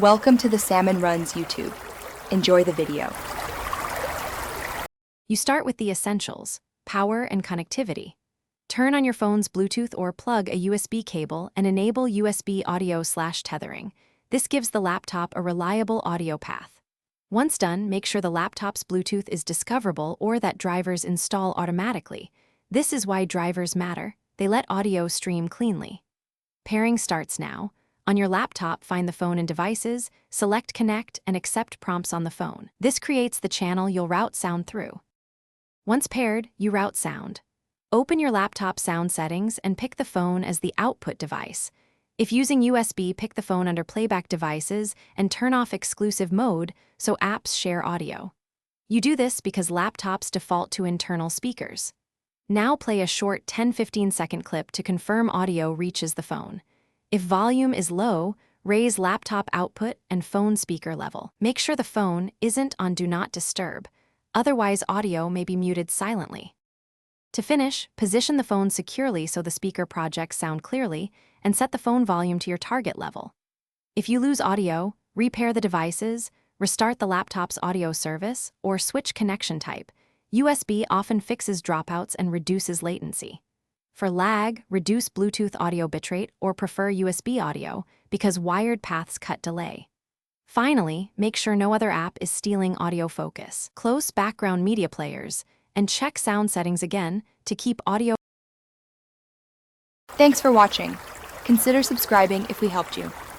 Welcome to the Salmon Runs YouTube. Enjoy the video. You start with the essentials: power and connectivity. Turn on your phone's Bluetooth or plug a USB cable and enable USB audio/tethering. This gives the laptop a reliable audio path. Once done, make sure the laptop's Bluetooth is discoverable or that drivers install automatically. This is why drivers matter. They let audio stream cleanly. Pairing starts now. On your laptop, find the phone and devices, select Connect, and accept prompts on the phone. This creates the channel you'll route sound through. Once paired, you route sound. Open your laptop sound settings and pick the phone as the output device. If using USB, pick the phone under Playback Devices and turn off Exclusive Mode so apps share audio. You do this because laptops default to internal speakers. Now play a short 10-15 second clip to confirm audio reaches the phone. If volume is low, raise laptop output and phone speaker level. Make sure the phone isn't on Do Not Disturb, otherwise audio may be muted silently. To finish, position the phone securely so the speaker projects sound clearly, and set the phone volume to your target level. If you lose audio, repair the devices, restart the laptop's audio service, or switch connection type. USB often fixes dropouts and reduces latency. For lag, reduce Bluetooth audio bitrate or prefer USB audio because wired paths cut delay. Finally, make sure no other app is stealing audio focus. Close background media players and check sound settings again to keep audio. Thanks for watching. Consider subscribing if we helped you.